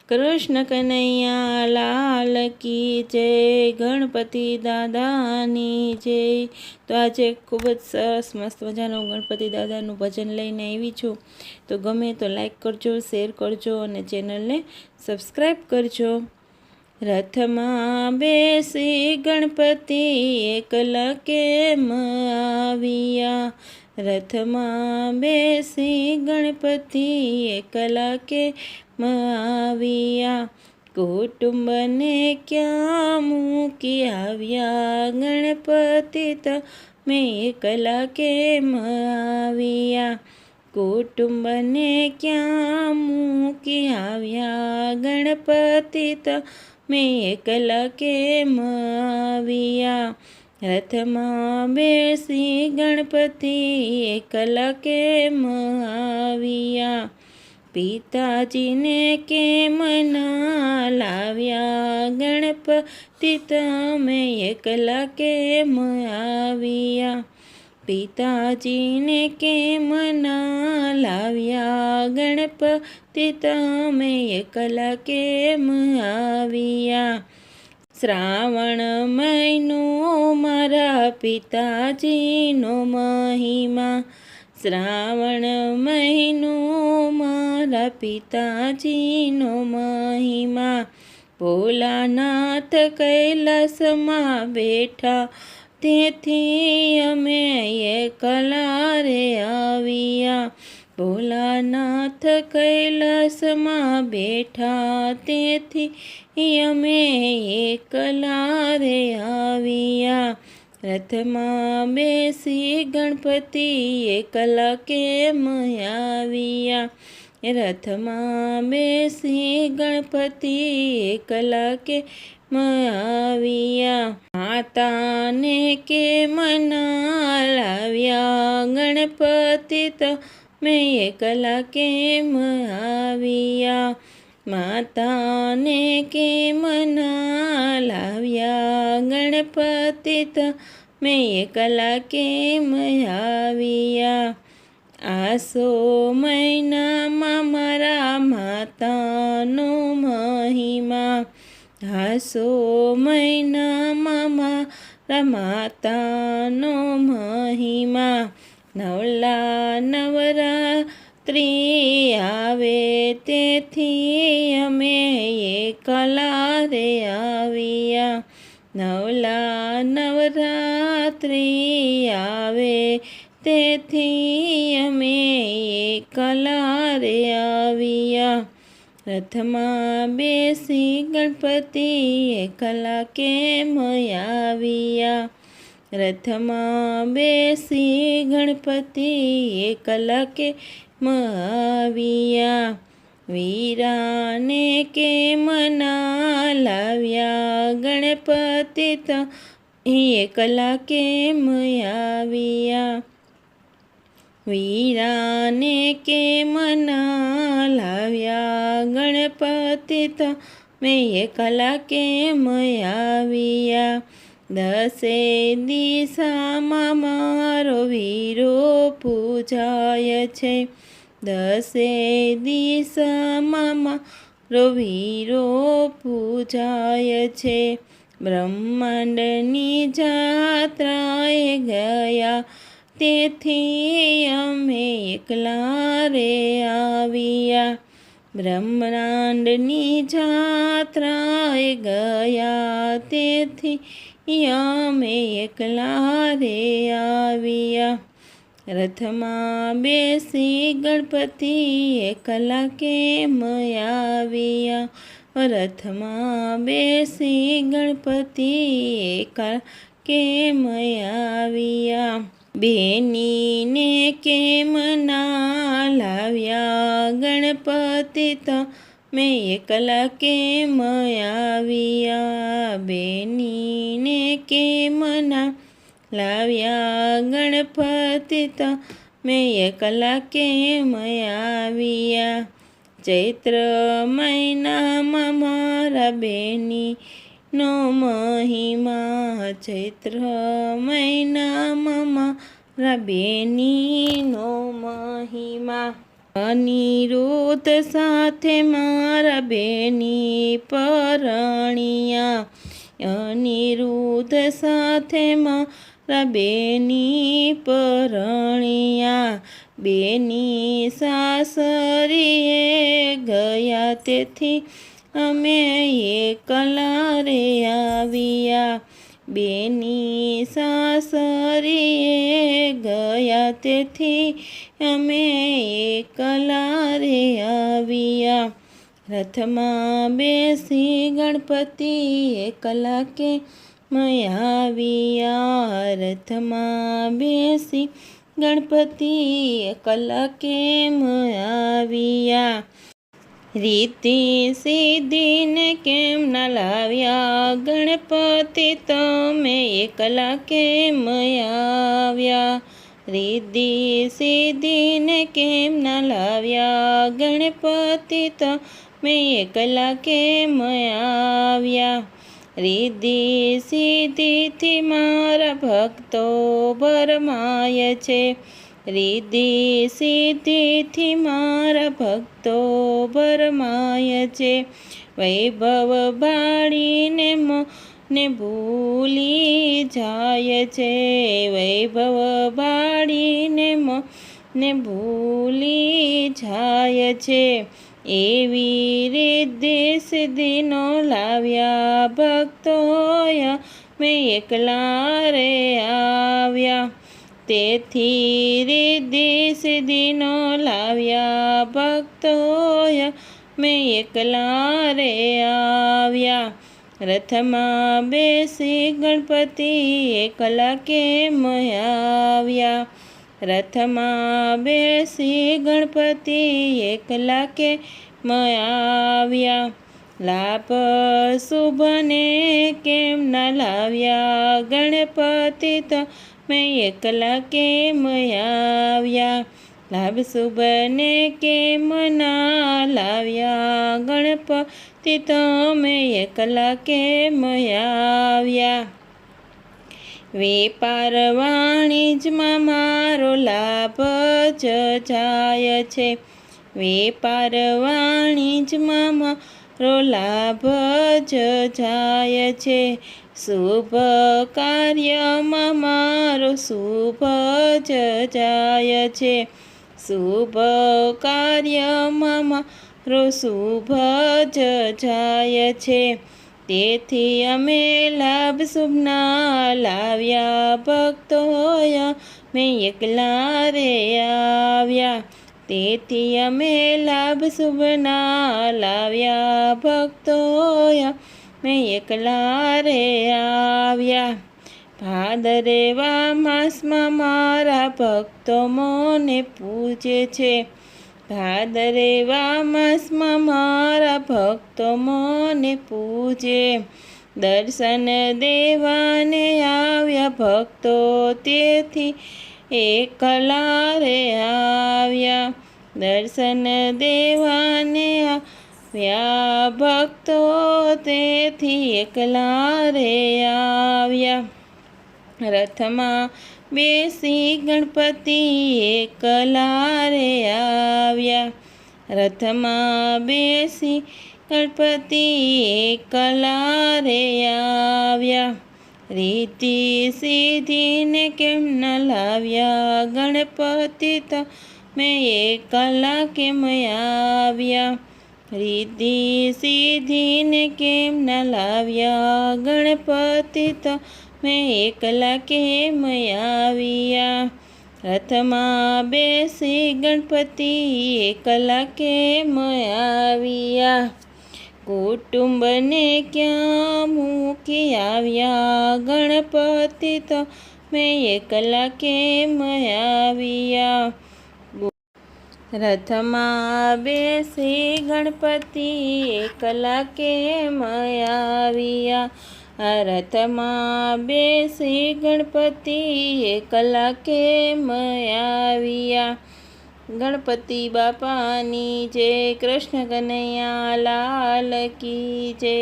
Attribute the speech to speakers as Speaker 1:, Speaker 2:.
Speaker 1: કૃષ્ણ કનૈયા લાલ કી જય, ગણપતિ દાદાની જય। તો આજે ખૂબ જ સરસ મસ્ત મજાનું ગણપતિ દાદાનું ભજન લઈને આવી છું। તો ગમે તો લાઈક કરજો, શેર કરજો અને ચેનલને સબસ્ક્રાઈબ કરજો। રથમાં બેસી ગણપતિ એકલા કેમ આવ્યા, રથમાં બેસી ગણપતિ એકલા કેમ આવ્યા, કુટુંબને ક્યાં મૂકી આવ્યા, ગણપતિ તમે એકલા કેમ આવ્યા, કુટુંબને ક્યાં મૂકી આવ્યા, ગણપતિ તમે એકલા કેમ આવ્યા, રથમાં બેસી ગણપતિ એકલા કેમ આવ્યા, પિતાજીને કેમ ના લાવ્યા, ગણપતિ તમે એકલા કેમ આવ્યા, પિતાજીને કેમ ના લાવ્યા, ગણપતિ તમે એકલા કેમ આવ્યા, શ્રાવણ મહિનો મારા પિતાજીનો મહિમા, શ્રાવણ મહિનો મારા પિતાજીનો મહિમા, ભોલાનાથ કૈલાસમાં બેઠા તેથી અમે એકલા રે આવ્યા, ભોલાનાથ કૈલાસમાં બેઠા તેથી અમે એકલા રે આવ્યા, રથમાં બેસી ગણપતિ એકલા કેમ આવ્યા, રથમાં બેસી ગણપતિ એકલા કેમ આવ્યા, માતાને કેમ ના લાવ્યા, ગણપતિ તમે એકલા કેમ આવ્યા, માતાને કેમ ના લાવ્યા, ગણપતિ તમે એકલા કેમ આવ્યા, આસો મહિનામાં મારા માતાનો મહિમા, આસો મહિનામાં મારા માતાનો મહિમા, નવલા નવરાત્રિ આવે તેથી અમે એકલા રે આવ્યા, નવલા નવરાત્રિ આવે તેથી અમે એકલા રે આવ્યા, રથમાં બેસી ગણપતિ એકલા કેમ આવ્યા, રથમાં બેસી ગણપતિ એકલા કેમ આવ્યા, વીરાને કેમ ના લાવ્યા, ગણપતિ તમે એકલા કેમ આવ્યા, વીરાને કેમ ના લાવ્યા, ગણપતિ તમે એકલા કેમ આવ્યા, દસે દિશામાં મારો વીરો પૂજાય છે, દસે દિશામાં મારો વીરો પૂજાય છે, બ્રહ્માંડની જાત્રાએ ગયા તેથી અમે એકલા રે આવ્યા, બ્રહ્માંડની જાત્રાએ ગયા તેથી અમે એકલા રે આવ્યા, રથમાં બેસી ગણપતિ એકલા કેમ આવ્યા, રથમાં બેસી ગણપતિ એકલા કેમ આવ્યા, બેનીને કેમ ના લાવ્યા, ગણપતિ તમે એકલા કેમ આવ્યા, બેનીને કેમ ના લાવ્યા, ગણપતિ તમે એકલા કેમ આવ્યા, ચૈત્ર મહિનામાં મારા બેનીનો મહિમા, ચૈત્ર મહિનામાં મારા બેનીનો મહિમા, અનિરુદ્ધ સાથે મારા બેની પરણિયા, અનિરુદ્ધ સાથે મારા બેની પરણિયા, બેની સાસરીએ ગયા તેથી અમે એકલા રે આવ્યા, બેની સાસરીએ ગયા તેથી અમે એકલા રે આવ્યા, રથમાં બેસી ગણપતિ એકલા કે આવ્યા, રથમાં બેસી ગણપતિ એકલા કેમ આવ્યા, રીતિ સિદ્ધિને કેમ ના લાવ્યા, ગણપતિ તમે એકલા કેમ આવ્યા, રીતિ સિદ્ધિને કેમ ના લાવ્યા, ગણપતિ તમે એકલા કેમ આવ્યા, રીતિ સિદ્ધિથી મારા ભક્તો ભરમાય છે, રીતિ સિદ્ધિથી મારા ભક્તો ભરમાય છે, વૈભવ બાળીને મને ભૂલી જાય છે, વૈભવ બાળીને મને ભૂલી જાય છે, એવી રીતિ સિદ્ધિનો લાવ્યા ભક્તોય મેં એકલા રે આવ્યા, તેથી રીતિ સિદ્ધિનો લાવ્યા ભક્તોય મેં એકલા રે આવ્યા, રથમાં બેસી ગણપતિ એકલા કેમ આવ્યા, રથમાં બેસી ગણપતિ એકલા કેમ આવ્યા, લાભ શુભને કેમ ના લાવ્યા, ગણપતિ તમે એકલા કેમ આવ્યા, લાભ શુભને કેમ ના લાવ્યા, ગણપતિ તમે એકલા કેમ આવ્યા, વેપાર વાણિજ્યમાં મારો લાભ જ જાય છે, વેપાર વાણિજ્યમાં મારો લાભ જ જાય છે, શુભ કાર્યમાં મારો શુભ જ જાય છે, શુભ કાર્યમાં મારો શુભ જ જાય છે, તેથી અમે લાભ શુભના લાવ્યા ભક્તોય મેં એકલા રે આવ્યા, તેથી અમે લાભ શુભના લાવ્યા ભક્તોય મેં એકલા રે આવ્યા, ભાદરવા માસમાં મારા ભક્તો મને પૂજે છે, ભાદરવા માસમાં મારા ભક્તો મને પૂજે, દર્શન દેવાને આવ્યા ભક્તો તેથી એકલા રે આવ્યા, દર્શન દેવાને આવ્યા ભક્તો તેથી એકલા રે આવ્યા, રથમાં બેસી ગણપતિ એકલા રે આવ્યા, રથમાં બેસી ગણપતિ એકલા રે આવ્યા, રીતિ સિદ્ધિને કેમ ન લાવ્યા, ગણપતિ તમે એકલા કેમ આવ્યા, રીતિ સિદ્ધિને કેમ ન લાવ્યા, ગણપતિ તમે એકલા કેમ આવ્યા, રથમાં બેસી ગણપતિ એકલા કેમ આવ્યા, કુટુંબને ક્યાં મૂકી આવ્યા, ગણપતિ તમે એકલા કેમ આવ્યા, રથમાં બેસી ગણપતિ એકલા કેમ આવ્યા, રથમાં બેસી ગણપતિ એકલા કેમ આવ્યા, ગણપતિ બાપાની જય, કૃષ્ણ કનૈયા લાલ કી જય.